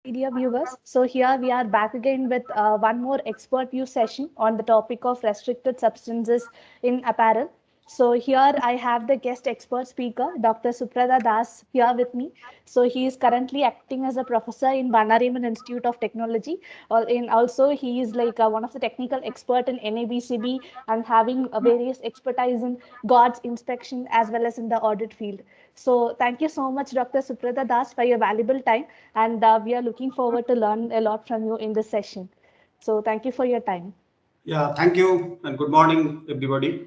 Media viewers. So here we are back again with one more expert view session on the topic of restricted substances in apparel. So here I have the guest expert speaker, Dr. Subrata Das, here with me. So he is currently acting as a professor in Banariman Institute of Technology. Also he is like one of the technical expert in NABCB and having various expertise in guards inspection as well as in the audit field. So thank you so much, Dr. Subrata Das, for your valuable time. And we are looking forward to learn a lot from you in this session. So thank you for your time. Yeah, thank you and good morning, everybody.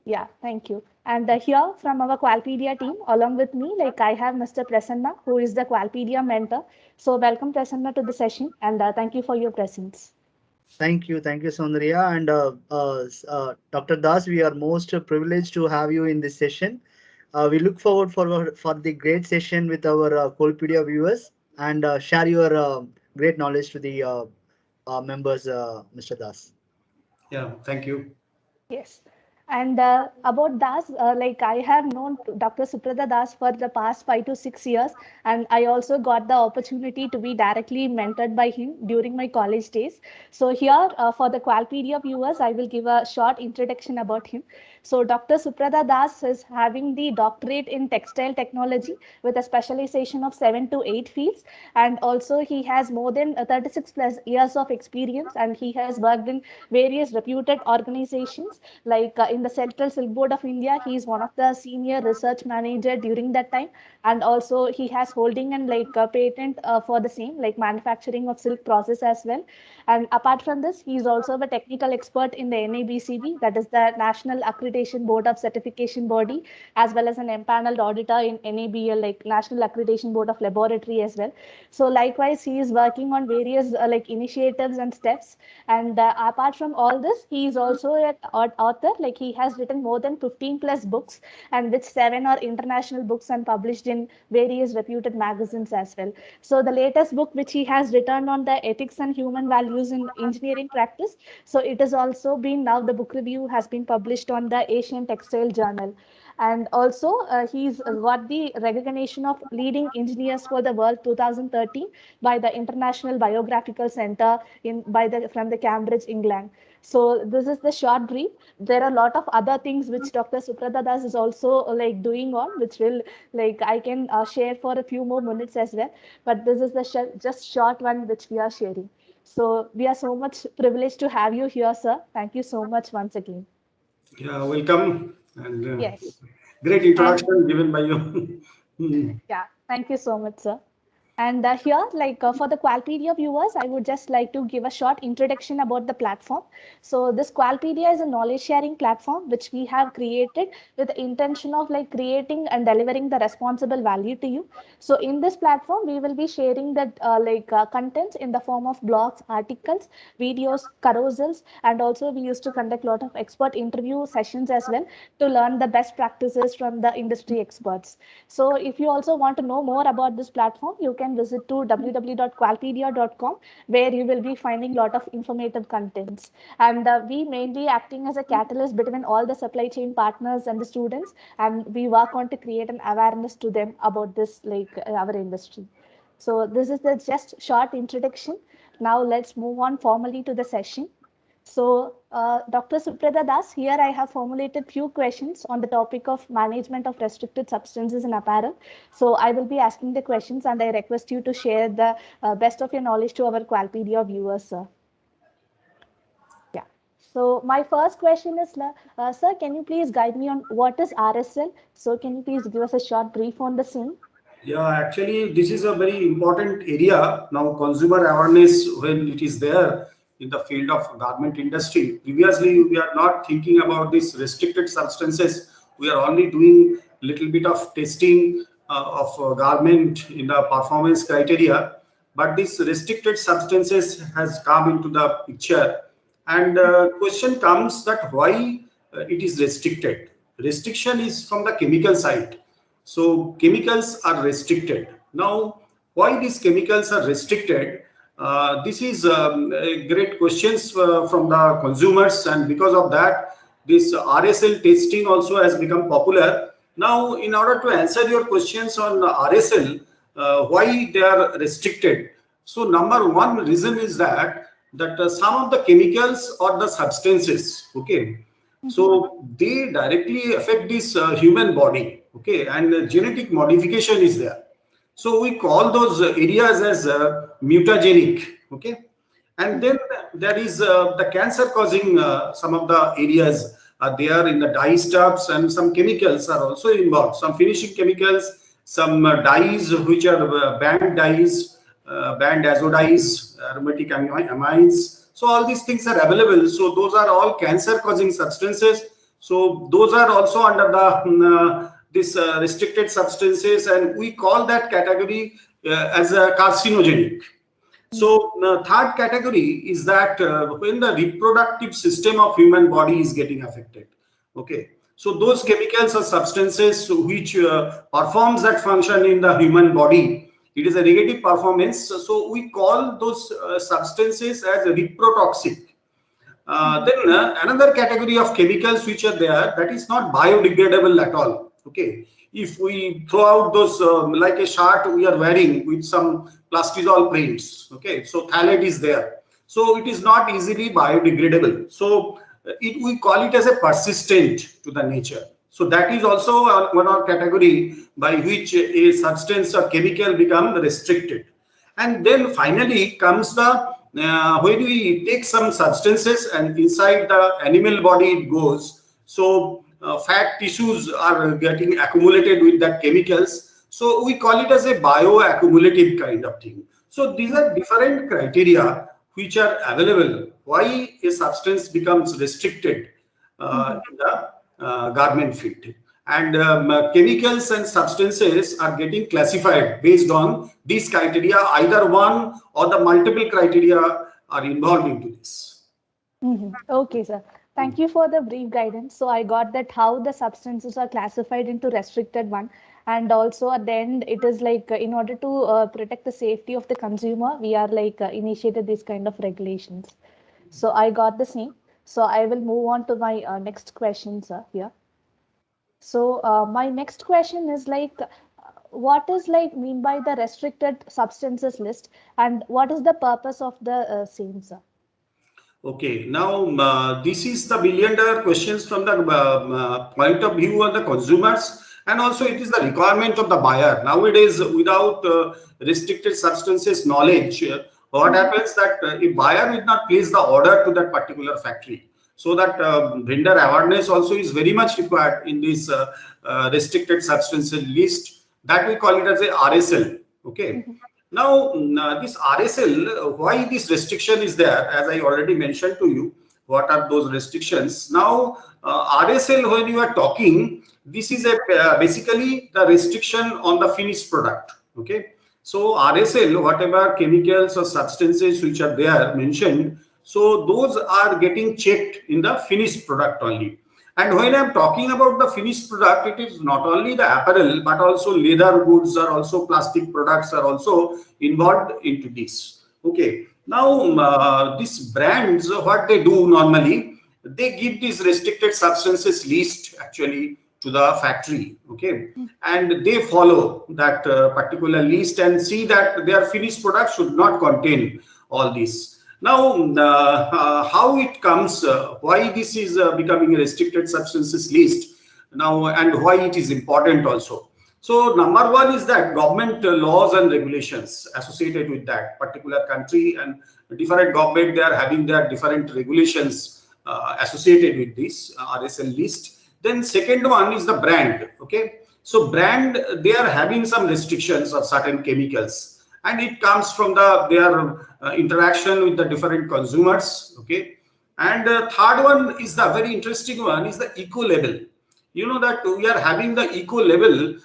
Yeah, thank you. And here from our Qualpedia team, along with me, like I have Mr. Prasanna, who is the Qualpedia mentor. So welcome Prasanna to the session and thank you for your presence. Thank you, Soundarya, and Dr. Das. We are most privileged to have you in this session. We look forward for the great session with our Colpedia viewers and share your great knowledge to the members, Mr. Das. Yeah, thank you. Yes. And about Das, like I have known Dr. Suprata Das for the past 5 to 6 years, and I also got the opportunity to be directly mentored by him during my college days. So here, for the Qualpedia viewers, I will give a short introduction about him. So Dr. Suprata Das is having the doctorate in textile technology with a specialization of 7 to 8 fields, and also he has more than 36 plus years of experience, and he has worked in various reputed organizations like in the Central Silk Board of India. He is one of the senior research manager during that time, and also he has holding and like a patent for the same like manufacturing of silk process as well. And apart from this, he is also a technical expert in the NABCB, that is the National Accreditation Board of Certification Body, as well as an empaneled auditor in NABL, like National Accreditation Board of Laboratory as well. So likewise, he is working on various like initiatives and steps. And apart from all this, he is also an author. Like he has written more than 15 plus books, and which 7 are international books and published in various reputed magazines as well. So the latest book which he has written on the ethics and human values in engineering practice. So it has also been now the book review has been published on the Asian Textile Journal. And also he's got the recognition of leading engineers for the world 2013 by the International Biographical Center in by the from the Cambridge, England. So this is the short brief. There are a lot of other things which Dr. Suprata Das is also like doing on, which will like I can share for a few more minutes as well. But this is the just short one which we are sharing. So we are so much privileged to have you here, sir. Thank you so much once again. Yeah, welcome and Yes. great And introduction given by you. yeah, thank you so much, sir. And here, like for the Qualpedia viewers, I would just like to give a short introduction about the platform. So this Qualpedia is a knowledge sharing platform which we have created with the intention of like creating and delivering the responsible value to you. So in this platform, we will be sharing that contents in the form of blogs, articles, videos, carousels, and also we used to conduct a lot of expert interview sessions as well to learn the best practices from the industry experts. So if you also want to know more about this platform, you can visit to www.qualpedia.com, where you will be finding a lot of informative contents. And we mainly acting as a catalyst between all the supply chain partners and the students, and we work on to create an awareness to them about this like our industry. So this is the just short introduction. Now let's move on formally to the session. So, Dr. Suprata Das, here I have formulated few questions on the topic of management of restricted substances in apparel. So, I will be asking the questions and I request you to share the best of your knowledge to our Qualpedia viewers, sir. Yeah. So, my first question is, sir, can you please guide me on what is RSL? So, can you please give us a short brief on the same? Yeah, actually, this is a very important area now. Consumer awareness, when it is there in the field of garment industry. Previously, we are not thinking about these restricted substances. We are only doing little bit of testing of garment in the performance criteria. But this restricted substances has come into the picture, and question comes that why it is restricted. Restriction is from the chemical side, so chemicals are restricted. Now, why these chemicals are restricted? This is a great questions from the consumers, and because of that, this RSL testing also has become popular. Now, in order to answer your questions on RSL, why they are restricted, So number one reason is that some of the chemicals or the substances, okay, so they directly affect this human body, okay, and genetic modification is there. So we call those areas as mutagenic, okay. And then there is the cancer causing some of the areas are there in the dye stuffs, and some chemicals are also involved. Some finishing chemicals, some dyes which are banned dyes, banned azodyes, aromatic amines. So all these things are available. So those are all cancer causing substances. So those are also under the this restricted substances, and we call that category as a carcinogenic. So the third category is that when the reproductive system of human body is getting affected. Okay. So those chemicals or substances which performs that function in the human body, it is a negative performance. So we call those substances as reprotoxic. Then another category of chemicals which are there, that is not biodegradable at all. Okay, if we throw out those like a shirt we are wearing with some plastisol prints, okay, so phthalate is there, so it is not easily biodegradable. So we call it as a persistent to the nature. So that is also one of category by which a substance or chemical become restricted. And then finally comes the when we take some substances and inside the animal body it goes, so fat tissues are getting accumulated with that chemicals, so we call it as a bioaccumulative kind of thing. So these are different criteria which are available why a substance becomes restricted in the garment field. And chemicals and substances are getting classified based on these criteria. Either one or the multiple criteria are involved into this. Okay, sir. Thank you for the brief guidance. So I got that how the substances are classified into restricted one, and also at the end it is like in order to protect the safety of the consumer, we are like initiated these kind of regulations. So I got the same. So I will move on to my next question, sir. Here. So my next question is like, what is like mean by the restricted substances list, and what is the purpose of the same, sir? Okay, now this is the $1 million questions from the point of view of the consumers, and also it is the requirement of the buyer. Nowadays, without restricted substances knowledge, what happens that a buyer will not place the order to that particular factory. So that vendor awareness also is very much required in this restricted substances list, that we call it as a RSL. Okay. Now, this RSL, why this restriction is there? As I already mentioned to you, what are those restrictions? Now, RSL, when you are talking, this is a basically the restriction on the finished product. Okay. So RSL, whatever chemicals or substances which are there mentioned, so those are getting checked in the finished product only. And when I'm talking about the finished product, it is not only the apparel, but also leather goods are also plastic products are also involved into this. Okay. Now, these brands, what they do normally, they give these restricted substances list actually to the factory. Okay. And they follow that particular list and see that their finished product should not contain all this. Now, how it comes, why this is becoming a restricted substances list now, and why it is important also. So, number one is that government laws and regulations associated with that particular country, and different government, they are having their different regulations associated with this RSL list. Then second one is the brand. Okay. So brand, they are having some restrictions of certain chemicals, and it comes from their interaction with the different consumers. Okay. And third one is the very interesting one is the eco label. You know that we are having the eco label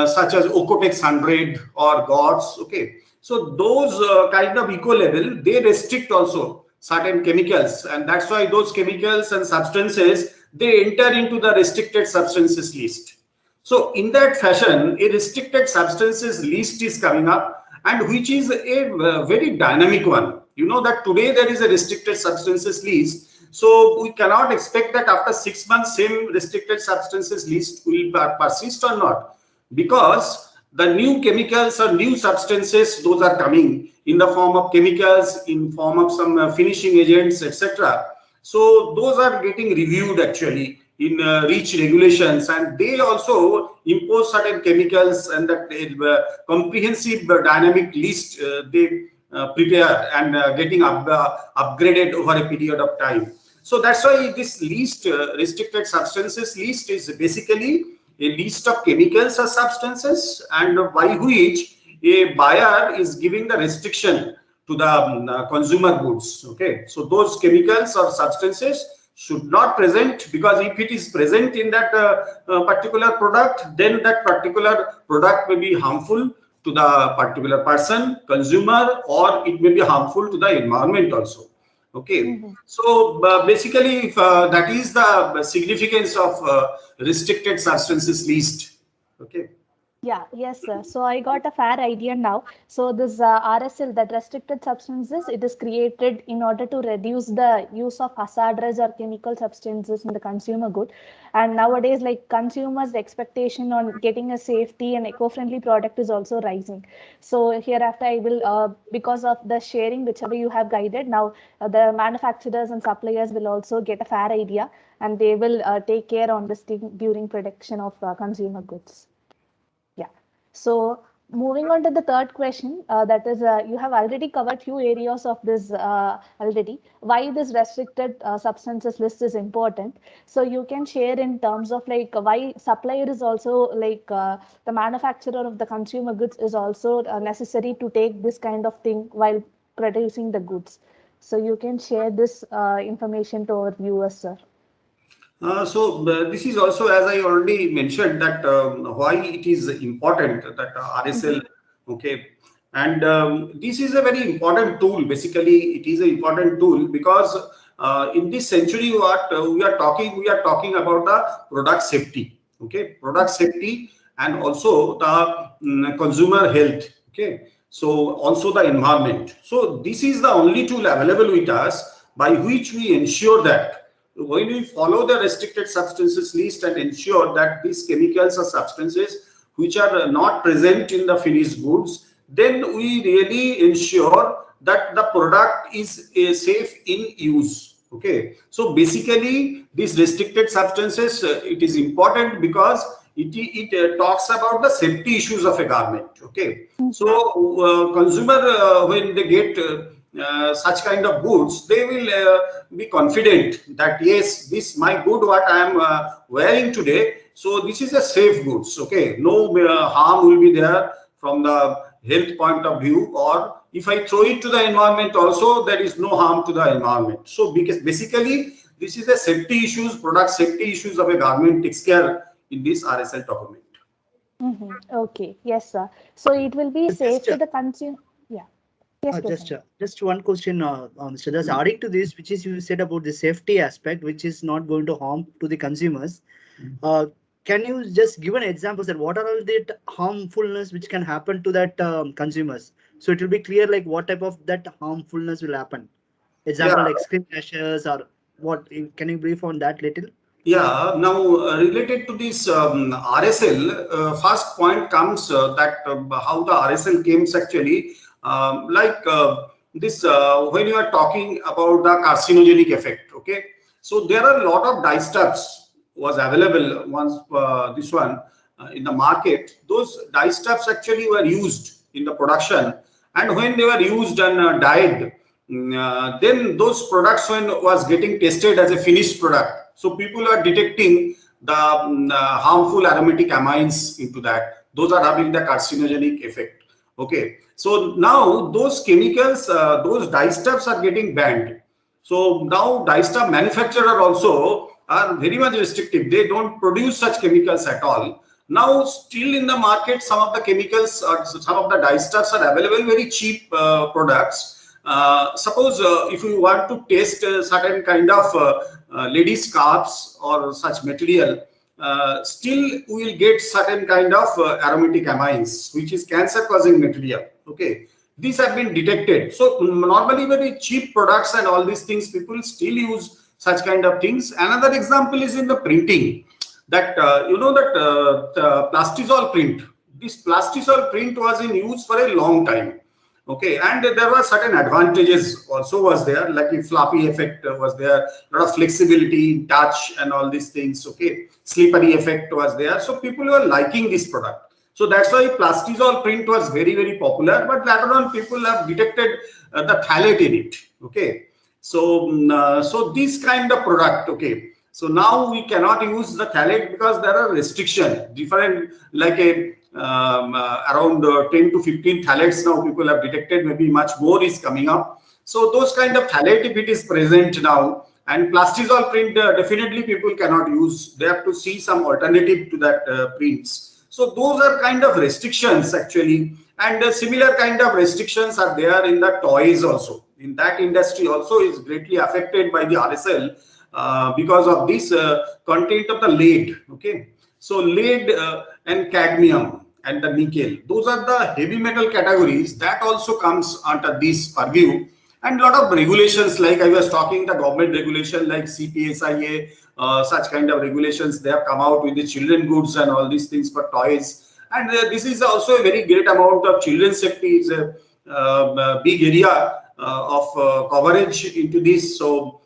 such as Ocotex 100 or GOTS. Okay. So those kind of eco label, they restrict also certain chemicals, and that's why those chemicals and substances, they enter into the restricted substances list. So in that fashion, a restricted substances list is coming up, and which is a very dynamic one. You know that today there is a restricted substances list. So we cannot expect that after 6 months, same restricted substances list will persist or not, because the new chemicals or new substances, those are coming in the form of chemicals, in form of some finishing agents, etc. So those are getting reviewed actually in REACH regulations, and they also impose certain chemicals, and that comprehensive dynamic list they prepare and getting upgraded over a period of time. So that's why this list, restricted substances list, is basically a list of chemicals or substances, and by which a buyer is giving the restriction to the consumer goods. Okay, so those chemicals or substances should not present, because if it is present in that particular product, then that particular product may be harmful to the particular person, consumer, or it may be harmful to the environment also. Okay, so basically that is the significance of restricted substances list. Okay. Yeah, yes, sir. So I got a fair idea now. So this RSL, that restricted substances, it is created in order to reduce the use of hazardous or chemical substances in the consumer good. And nowadays, like consumers' expectation on getting a safety and eco-friendly product is also rising. So hereafter, I will, because of the sharing, whichever you have guided, now the manufacturers and suppliers will also get a fair idea, and they will take care on this thing during production of consumer goods. Yeah. So moving on to the third question, that is, you have already covered few areas of this already. Why this restricted substances list is important. So you can share in terms of like why supplier is also like the manufacturer of the consumer goods is also necessary to take this kind of thing while producing the goods. So you can share this information to our viewers, sir. This is also, as I already mentioned, that why it is important that RSL, okay, and this is a very important tool. Basically, it is an important tool because in this century, what we are talking about the product safety, okay, product safety, and also the consumer health, okay. So also the environment. So this is the only tool available with us by which we ensure that when we follow the restricted substances list and ensure that these chemicals or substances which are not present in the finished goods, then we really ensure that the product is safe in use. Okay, so basically these restricted substances, it is important because it talks about the safety issues of a garment. Okay, so consumer when they get such kind of goods, they will be confident that yes, this my good what I am wearing today, so this is a safe goods. Okay, no harm will be there from the health point of view, or if I throw it to the environment also, there is no harm to the environment. So because basically this is a safety issues, product safety issues of a garment takes care in this RSL document. Okay, yes, sir. So it will be safe to the consumer. Yeah. Yes, just one question, Mr. Das. Adding to this, which is you said about the safety aspect, which is not going to harm to the consumers. Can you just give an example that what are all the harmfulness which can happen to that consumers? So it will be clear like what type of that harmfulness will happen. Example like skin rashes or what? Can you brief on that little? Yeah, now related to this RSL, first point comes that how the RSL came actually, this when you are talking about the carcinogenic effect. Okay, so there are a lot of dyestuffs was available once this one in the market. Those dyestuffs actually were used in the production, and when they were used and dyed, then those products when was getting tested as a finished product. So people are detecting the harmful aromatic amines into that. Those are having the carcinogenic effect. Okay. So now those chemicals, those dyestuffs are getting banned. So now dyestuff manufacturer also are very much restrictive. They don't produce such chemicals at all. Now still in the market, some of the chemicals or some of the dyestuffs are available, very cheap products. Suppose if you want to test certain kind of ladies scarves or such material, still we will get certain kind of aromatic amines, which is cancer causing material. Okay, these have been detected. So normally very cheap products and all these things, people still use such kind of things. Another example is in the printing, that you know that the plastisol print. This plastisol print was in use for a long time. Okay, and there were certain advantages also was there, like a floppy effect was there, a lot of flexibility in touch and all these things. Okay, slippery effect was there, so people were liking this product. So that's why plastisol print was very popular. But later on, people have detected the phthalate in it. Okay, so so this kind of product. Okay, so now we cannot use the phthalate because there are restrictions, different, like a around 10 to 15 phthalates now people have detected, maybe much more is coming up. So those kind of phthalate, if it is present now, and plastisol print, definitely people cannot use, they have to see some alternative to that prints. So those are kind of restrictions actually, and similar kind of restrictions are there in the toys also. In that industry also is greatly affected by the RSL because of this content of the lead. Okay, so lead and cadmium and the nickel, those are the heavy metal categories that also comes under this purview. And lot of regulations, like I was talking, the government regulation like CPSIA, such kind of regulations, they have come out with the children goods and all these things for toys. And this is also a very great amount of children's safety, is a big area of coverage into this. So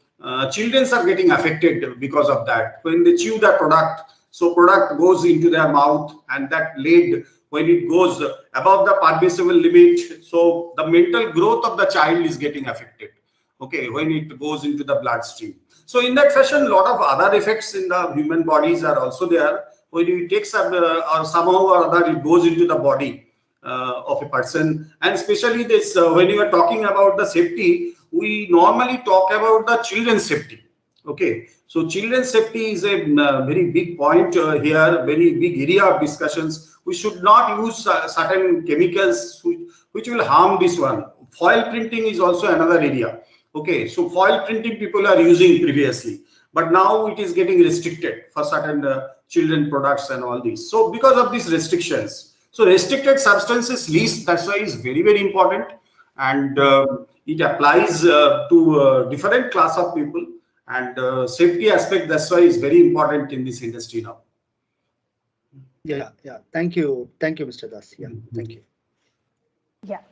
children are getting affected because of that when they chew the product. So product goes into their mouth, and that lead, when it goes above the permissible limit, so the mental growth of the child is getting affected. Okay, when it goes into the bloodstream. So in that fashion, a lot of other effects in the human bodies are also there. When you take some or somehow or other, it goes into the body of a person. And especially this, when you are talking about the safety, we normally talk about the children's safety. Okay, so children's safety is a very big point here, very big area of discussions. We should not use certain chemicals which will harm this one. Foil printing is also another area. Okay, so foil printing people are using previously, but now it is getting restricted for certain children products and all these. So because of these restrictions, so restricted substances list, that's why is very important, and it applies to different class of people, and safety aspect, that's why is very important in this industry now. Yeah. Thank you, Mr. Das. Yeah, thank you. Yeah.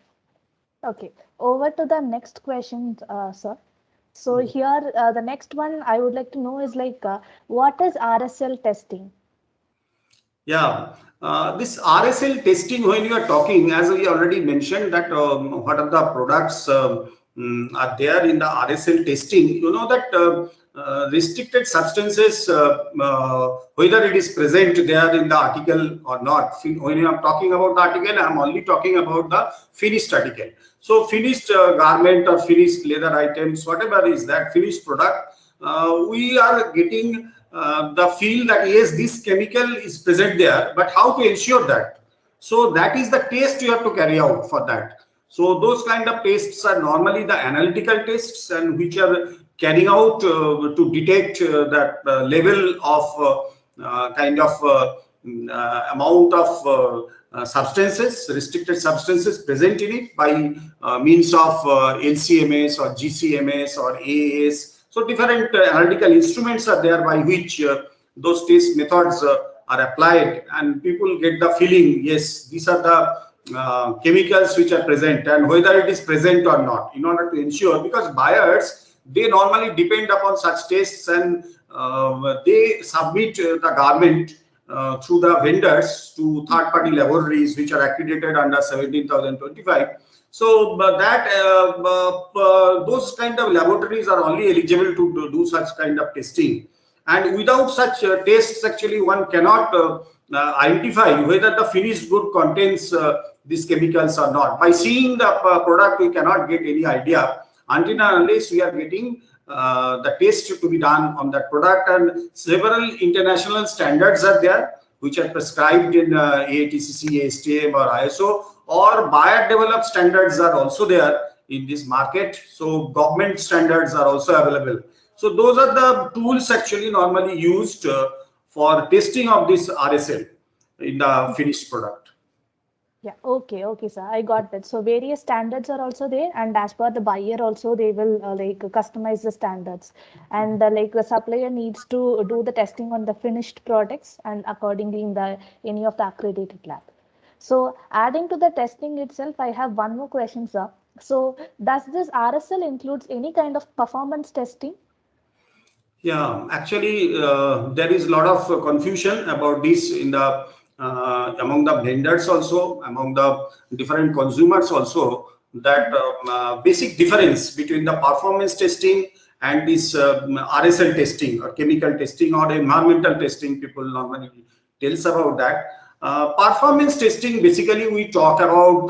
Okay. Over to the next question, sir. So here, the next one I would like to know is like, what is RSL testing? Yeah, this RSL testing, when you are talking, as we already mentioned, that what are the products are there in the RSL testing, you know that restricted substances, whether it is present there in the article or not. When you are talking about the article, I am only talking about the finished article. So finished garment or finished leather items, whatever is that finished product, we are getting the feel that yes, this chemical is present there, but how to ensure that? So that is the test you have to carry out for that. So those kind of tests are normally the analytical tests, and which are carrying out to detect that level of kind of amount of substances, restricted substances present in it by means of LCMS or GCMS or AAS. So different analytical instruments are there by which those test methods are applied, and people get the feeling, yes, these are the chemicals which are present, and whether it is present or not, in order to ensure, because buyers, they normally depend upon such tests, and they submit the garment through the vendors to third-party laboratories which are accredited under 17,025. So those kind of laboratories are only eligible to do such kind of testing, and without such tests, actually one cannot identify whether the finished good contains these chemicals or not. By seeing the product, we cannot get any idea until and unless we are getting the test to be done on that product. And several international standards are there which are prescribed in AATCC, ASTM or ISO, or buyer developed standards are also there in this market. So government standards are also available. So those are the tools actually normally used for testing of this RSL in the finished product. Yeah, okay, sir. I got that. So various standards are also there, and as per the buyer also, they will like customize the standards, and like the supplier needs to do the testing on the finished products, and accordingly in the any of the accredited lab. So adding to the testing itself, I have one more question, sir. So does this RSL includes any kind of performance testing? Yeah, actually, there is a lot of confusion about this in the among the vendors also, among the different consumers also. That basic difference between the performance testing and this RSL testing or chemical testing or environmental testing, people normally tells about that. Performance testing, basically, we talk about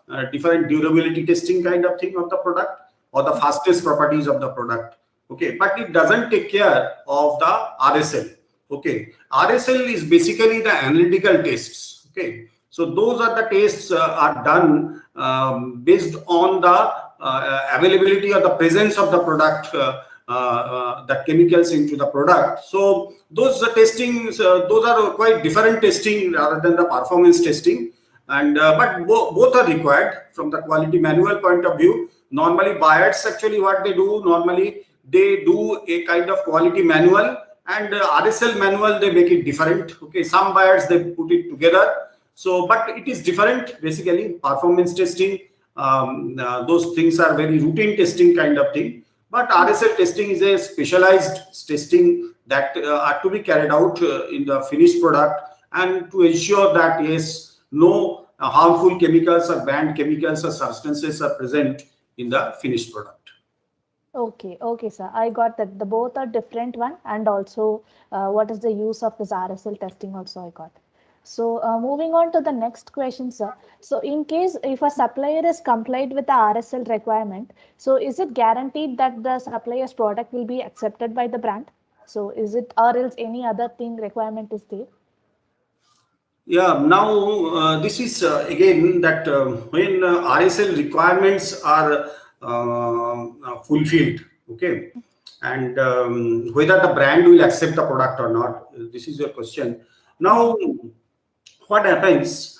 the different durability testing kind of thing of the product or the fastest properties of the product. Okay, but it doesn't take care of the RSL. Okay, RSL is basically the analytical tests. Okay, so those are the tests are done based on the availability or the presence of the product, the chemicals into the product. So those testings, those are quite different testing rather than the performance testing. And but both are required from the quality manual point of view. Normally, buyers actually what they do normally, they do a kind of quality manual, and RSL manual they make it different. Okay, some buyers they put it together. So but it is different basically. Performance testing, those things are very routine testing kind of thing, but RSL testing is a specialized testing that are to be carried out in the finished product, and to ensure that yes, no harmful chemicals or banned chemicals or substances are present in the finished product. Okay, okay, sir. I got that. The both are different one, and also what is the use of this RSL testing also I got. So moving on to the next question, sir. So in case if a supplier is complied with the RSL requirement, so is it guaranteed that the supplier's product will be accepted by the brand? So is it, or else any other thing requirement is there? Yeah, now this is again that when RSL requirements are fulfilled, okay, and whether the brand will accept the product or not, this is your question. Now, what happens?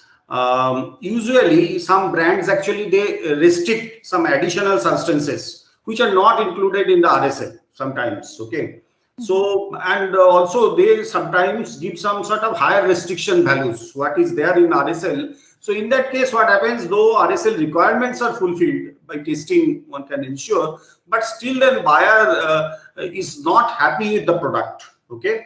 Usually, some brands actually they restrict some additional substances which are not included in the RSL sometimes, okay. So, and also they sometimes give some sort of higher restriction values, what is there in RSL. So in that case, what happens, though RSL requirements are fulfilled by testing, one can ensure, but still then buyer is not happy with the product. Okay.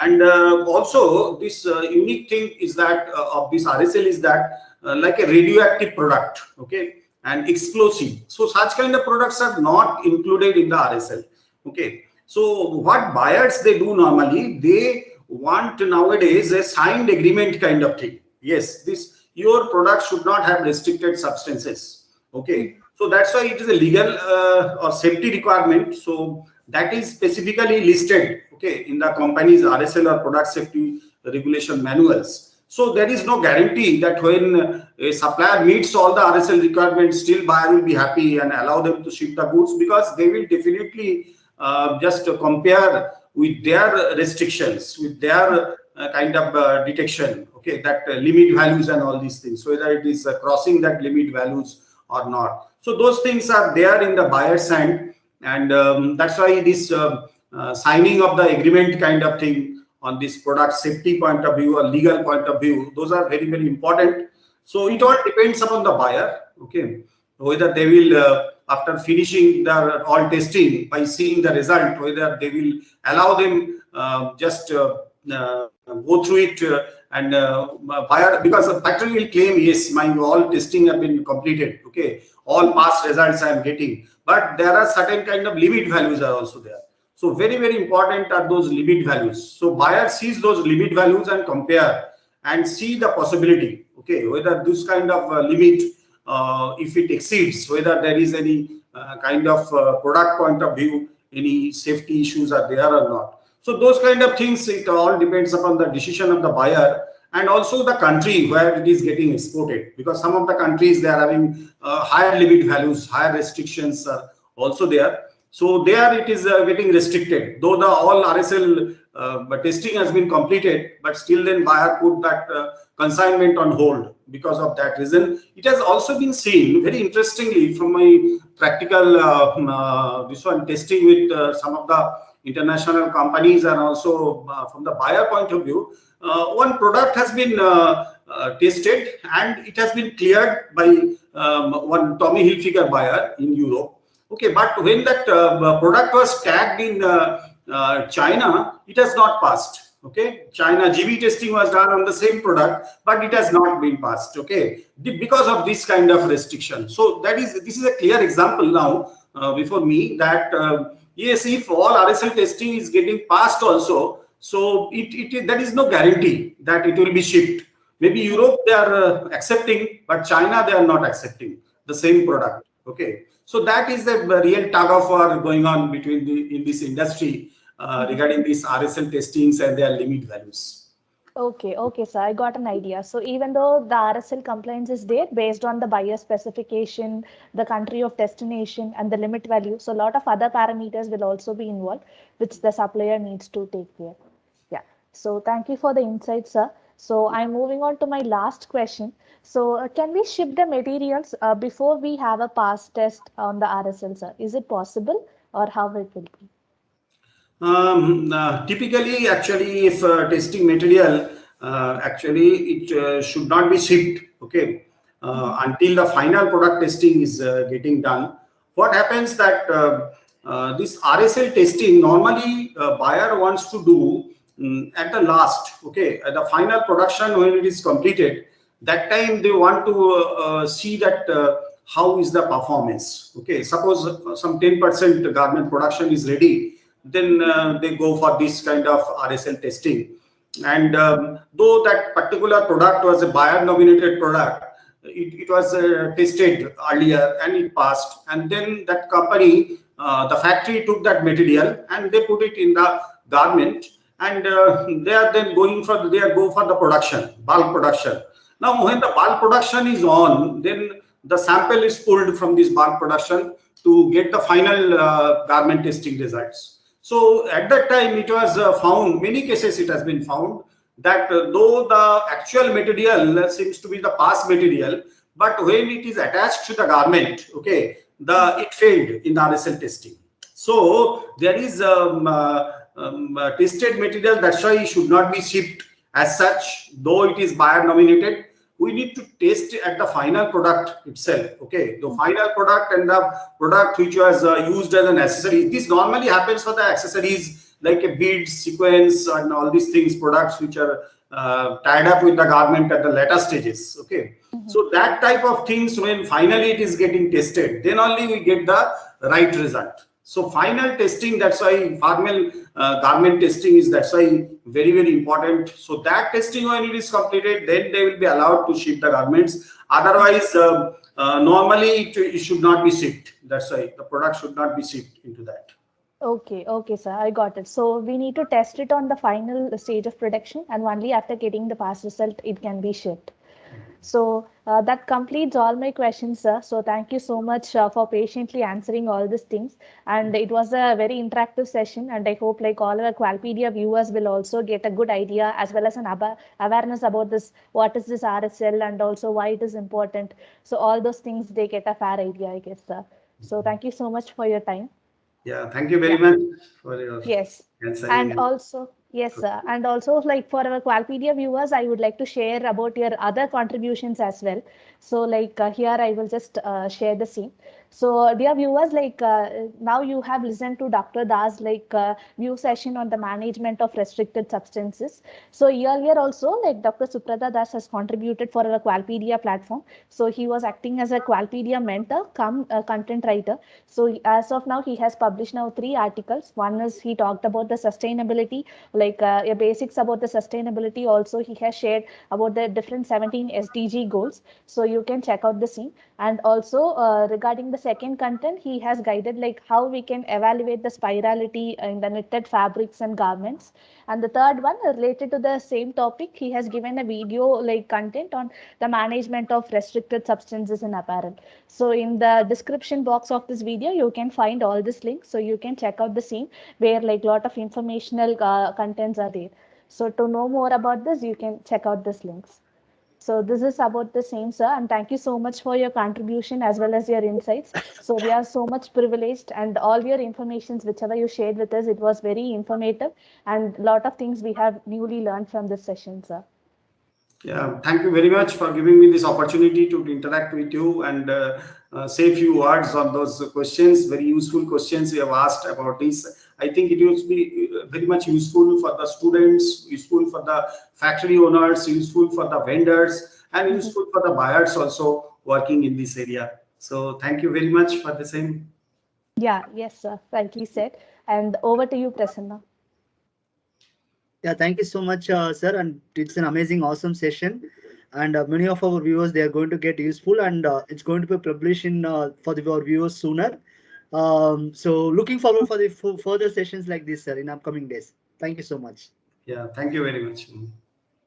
And also this unique thing is that of this RSL is that like a radioactive product, okay, and explosive. So such kind of products are not included in the RSL. Okay. So what buyers they do normally, they want nowadays a signed agreement kind of thing. Yes, this your product should not have restricted substances. Okay, so that's why it is a legal or safety requirement. So that is specifically listed, okay, in the company's RSL or product safety regulation manuals. So there is no guarantee that when a supplier meets all the RSL requirements, still buyer will be happy and allow them to ship the goods, because they will definitely just compare with their restrictions, with their kind of detection, okay, that limit values and all these things, whether it is crossing that limit values or not. So those things are there in the buyer's hand, and that's why this signing of the agreement kind of thing on this product safety point of view or legal point of view, those are very, very important. So it all depends upon the buyer, okay, whether they will after finishing their all testing, by seeing the result, whether they will allow them just go through it and buyer, because the factory will claim, yes, my all testing have been completed, okay, all past results I am getting, but there are certain kind of limit values are also there. So very, very important are those limit values. So buyer sees those limit values and compare and see the possibility, okay, whether this kind of limit, if it exceeds, whether there is any kind of product point of view, any safety issues are there or not. So those kind of things, it all depends upon the decision of the buyer, and also the country where it is getting exported, because some of the countries they are having higher limit values, higher restrictions are also there. So there it is getting restricted, though the all RSL testing has been completed, but still then buyer put that consignment on hold because of that reason. It has also been seen very interestingly from my practical this one testing with some of the international companies, and also from the buyer point of view, one product has been tested, and it has been cleared by one Tommy Hilfiger buyer in Europe. Okay, but when that product was tagged in China, it has not passed. Okay, China GB testing was done on the same product, but it has not been passed. Okay, because of this kind of restriction. So this is a clear example now before me that yes, if all RSL testing is getting passed also, so there is no guarantee that it will be shipped. Maybe Europe they are accepting, but China they are not accepting the same product. Okay, so that is the real tug of war going on between in this industry regarding these RSL testings and their limit values. Okay, sir, I got an idea. So even though the RSL compliance is there based on the buyer specification, the country of destination, and the limit value, so a lot of other parameters will also be involved, which the supplier needs to take care. Yeah. So thank you for the insight, sir. So I'm moving on to my last question. So can we ship the materials before we have a pass test on the RSL, sir? Is it possible, or how it will be? Typically, actually, if testing material, actually, it should not be shipped, okay, until the final product testing is getting done. What happens that this RSL testing, normally buyer wants to do at the last, okay, at the final production when it is completed, that time they want to see that how is the performance, okay. Suppose some 10% garment production is ready, then they go for this kind of RSL testing. And though that particular product was a buyer nominated product, it was tested earlier and it passed. And then that company, the factory took that material and they put it in the garment, and they are then go for the production, bulk production. Now, when the bulk production is on, then the sample is pulled from this bulk production to get the final garment testing results. So at that time, it was found, many cases it has been found that though the actual material seems to be the past material, but when it is attached to the garment, okay, it failed in the RSL testing. So there is tested material, that's why it should not be shipped as such, though it is buyer nominated. We need to test at the final product itself, okay, the final product and the product which was used as an accessory. This normally happens for the accessories like a bead sequence and all these things, products which are tied up with the garment at the later stages, okay. So that type of things, when finally it is getting tested, then only we get the right result. So final testing, that's why formal garment testing is, that's why very important. So that testing, when it is completed, then they will be allowed to ship the garments. Otherwise, normally it should not be shipped. That's why the product should not be shipped into that. Okay, sir, I got it. So we need to test it on the final stage of production, and only after getting the pass result, it can be shipped. So that completes all my questions, sir. So thank you so much for patiently answering all these things. And it was a very interactive session. And I hope like all our Qualpedia viewers will also get a good idea as well as an awareness about this, what is this RSL and also why it is important. So all those things, they get a fair idea, I guess, sir. So thank you so much for your time. Yeah, thank you very much for your and also yes, sir. And also like for our Qualpedia viewers, I would like to share about your other contributions as well. So like here I will just share the scene. So dear viewers, like now you have listened to Dr. Das view session on the management of restricted substances. So earlier also like Dr. Subrata Das has contributed for our Qualpedia platform. So he was acting as a Qualpedia mentor come content writer. So as of now, he has published now 3 articles. One is he talked about the sustainability, like basics about the sustainability. Also, he has shared about the different 17 SDG goals. So you can check out the scene. And also regarding the second content, he has guided like how we can evaluate the spirality in the knitted fabrics and garments. And the third one related to the same topic, he has given a video like content on the management of restricted substances in apparel. So in the description box of this video, you can find all this links. So you can check out the scene where like lot of informational contents are there. So to know more about this, you can check out these links. So this is about the same, sir. And thank you so much for your contribution as well as your insights. So we are so much privileged, and all your informations, whichever you shared with us, it was very informative, and a lot of things we have newly learned from this session, sir. Yeah, thank you very much for giving me this opportunity to interact with you and say a few words on those questions. Very useful questions you have asked about this. I think it will be very much useful for the students, useful for the factory owners, useful for the vendors, and Mhm. useful for the buyers also working in this area. So thank you very much for the same. Yeah, yes, sir. Rightly said. And over to you, Prasanna. Yeah, thank you so much, sir. And it's an amazing, awesome session. And many of our viewers, they are going to get useful, and it's going to be published in for our viewers sooner. So looking forward for the further sessions like this, sir, in upcoming days. Thank you so much. Yeah, thank you very much.